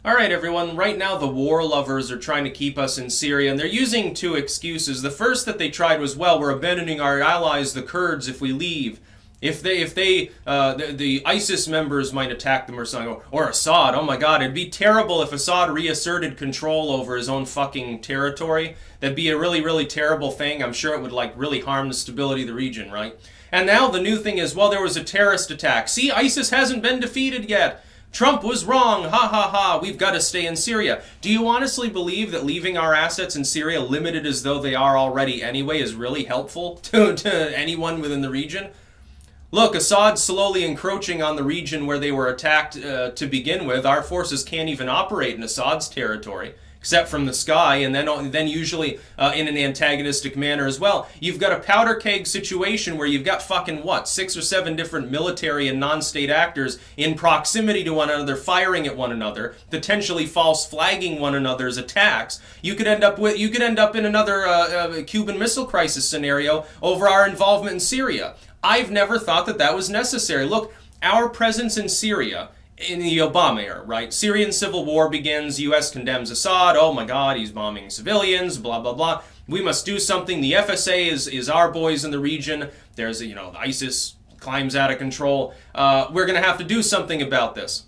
Alright everyone, right now the war lovers are trying to keep us in Syria, and they're using two excuses. The first that they tried was, well, we're abandoning our allies, the Kurds, if we leave. The ISIS members might attack them or something, or Assad. Oh my god, it'd be terrible if Assad reasserted control over his own fucking territory. That'd be a really, really terrible thing. I'm sure it would, like, really harm the stability of the region, right? And now the new thing is, well, there was a terrorist attack. See, ISIS hasn't been defeated yet. Trump was wrong, ha ha ha, we've got to stay in Syria. Do you honestly believe that leaving our assets in Syria, limited as though they are already anyway, is really helpful to anyone within the region? Look, Assad's slowly encroaching on the region where they were attacked to begin with. Our forces can't even operate in Assad's territory, except from the sky, and then usually in an antagonistic manner as well. You've got a powder keg situation where you've got fucking, what, 6 or 7 different military and non-state actors in proximity to one another, firing at one another, potentially false flagging one another's attacks. You could end up in another Cuban Missile Crisis scenario over our involvement in Syria. I've never thought that that was necessary. Look, our presence in Syria, in the Obama era, right? Syrian civil war begins, U.S. condemns Assad, oh my god, he's bombing civilians, blah, blah, blah. We must do something. The FSA is our boys in the region. There's, you know, ISIS climbs out of control. We're going to have to do something about this.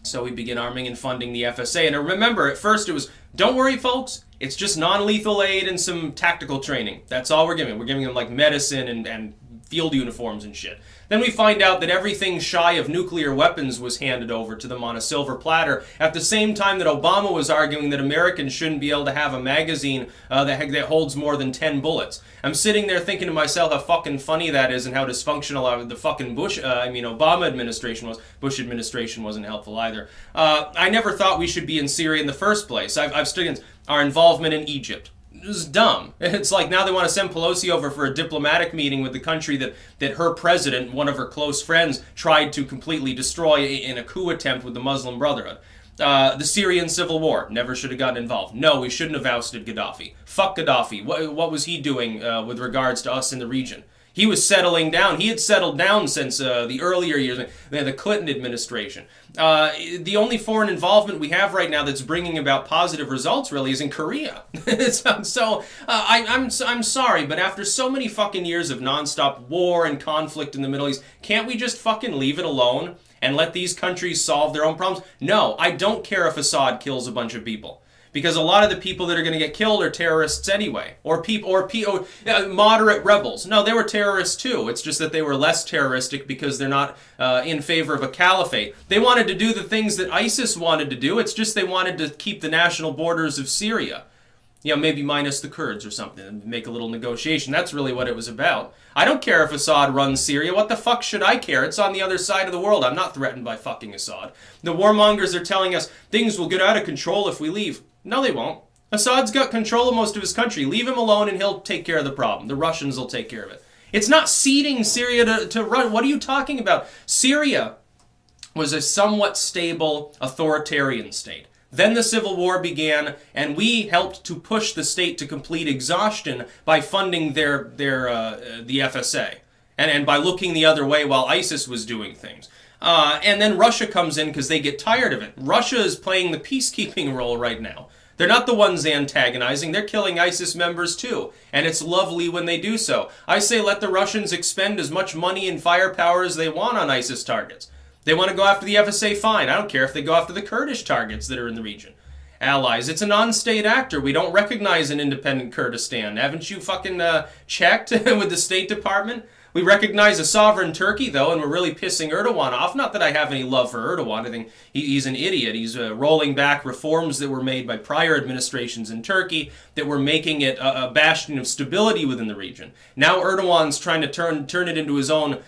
So we begin arming and funding the FSA. And remember, at first it was, don't worry, folks, it's just non-lethal aid and some tactical training. That's all we're giving. We're giving them, like, medicine and field uniforms and shit. Then we find out that everything shy of nuclear weapons was handed over to them on a silver platter, at the same time that Obama was arguing that Americans shouldn't be able to have a magazine that holds more than 10 bullets. I'm sitting there thinking to myself how fucking funny that is and how dysfunctional the fucking Obama administration was. Bush administration wasn't helpful either. I never thought we should be in Syria in the first place. I've studied our involvement in Egypt. It was dumb. It's like now they want to send Pelosi over for a diplomatic meeting with the country that her president, one of her close friends, tried to completely destroy in a coup attempt with the Muslim Brotherhood. The Syrian civil war. Never should have gotten involved. No, we shouldn't have ousted Gaddafi. Fuck Gaddafi. What was he doing with regards to us in the region? He was settling down. He had settled down since the earlier years, the Clinton administration. The only foreign involvement we have right now that's bringing about positive results, really, is in Korea. I'm sorry, but after so many fucking years of nonstop war and conflict in the Middle East, can't we just fucking leave it alone and let these countries solve their own problems? No, I don't care if Assad kills a bunch of people. Because a lot of the people that are going to get killed are terrorists anyway, or moderate rebels. No, they were terrorists too. It's just that they were less terroristic because they're not in favor of a caliphate. They wanted to do the things that ISIS wanted to do. It's just they wanted to keep the national borders of Syria. You know, maybe minus the Kurds or something, and make a little negotiation. That's really what it was about. I don't care if Assad runs Syria. What the fuck should I care? It's on the other side of the world. I'm not threatened by fucking Assad. The warmongers are telling us things will get out of control if we leave. No, they won't. Assad's got control of most of his country. Leave him alone and he'll take care of the problem. The Russians will take care of it. It's not ceding Syria to Russia. What are you talking about? Syria was a somewhat stable authoritarian state. Then the Civil War began, and we helped to push the state to complete exhaustion by funding the FSA, and by looking the other way while ISIS was doing things. And then Russia comes in because they get tired of it. Russia is playing the peacekeeping role right now. They're not the ones antagonizing. They're killing ISIS members too. And it's lovely when they do so. I say let the Russians expend as much money and firepower as they want on ISIS targets. They want to go after the FSA, fine. I don't care if they go after the Kurdish targets that are in the region. Allies. It's a non-state actor. We don't recognize an independent Kurdistan. Haven't you fucking checked with the State Department? We recognize a sovereign Turkey, though, and we're really pissing Erdogan off. Not that I have any love for Erdogan. I think he's an idiot. He's rolling back reforms that were made by prior administrations in Turkey that were making it a bastion of stability within the region. Now Erdogan's trying to turn it into his own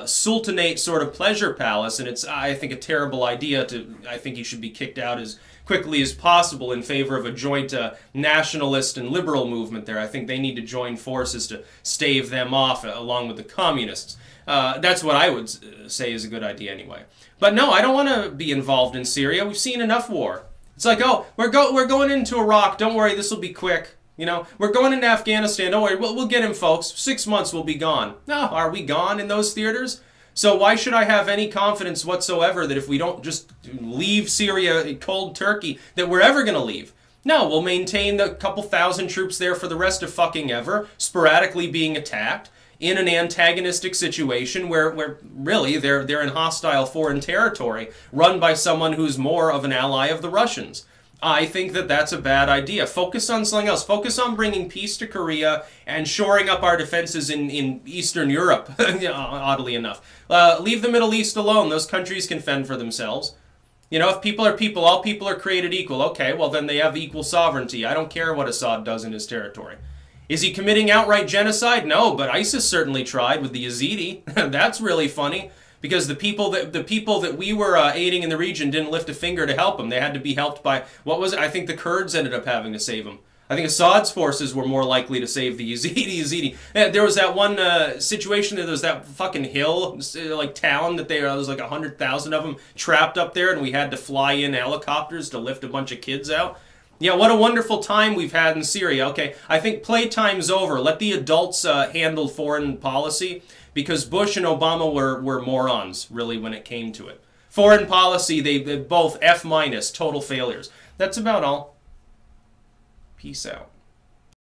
sultanate sort of pleasure palace, and it's, I think, a terrible idea. I think he should be kicked out as quickly as possible in favor of a joint nationalist and liberal movement there. I think they need to join forces to stave them off along with the communists. That's what I would say is a good idea anyway. But no, I don't want to be involved in Syria. We've seen enough war. It's like, oh, we're going into Iraq. Don't worry, this will be quick. You know, we're going into Afghanistan. Don't worry, we'll get him, folks. 6 months we'll be gone. No, are we gone in those theaters? So why should I have any confidence whatsoever that if we don't just leave Syria cold turkey, that we're ever going to leave? No, we'll maintain the couple thousand troops there for the rest of fucking ever, sporadically being attacked in an antagonistic situation where really they're in hostile foreign territory run by someone who's more of an ally of the Russians. I think that that's a bad idea. Focus on something else. Focus on bringing peace to Korea and shoring up our defenses in Eastern Europe, oddly enough. Leave the Middle East alone. Those countries can fend for themselves. You know, if people are people, all people are created equal. Okay, well then they have equal sovereignty. I don't care what Assad does in his territory. Is he committing outright genocide? No, but ISIS certainly tried with the Yazidi. That's really funny. Because the people that we were aiding in the region didn't lift a finger to help them. They had to be helped by, what was it? I think the Kurds ended up having to save them. I think Assad's forces were more likely to save the Yazidi. There was that one situation, there was that fucking hill, like town, that there was like 100,000 of them trapped up there, and we had to fly in helicopters to lift a bunch of kids out. Yeah, what a wonderful time we've had in Syria. Okay, I think playtime's over. Let the adults handle foreign policy, because Bush and Obama were morons, really, when it came to it. Foreign policy, they both F-, total failures. That's about all. Peace out.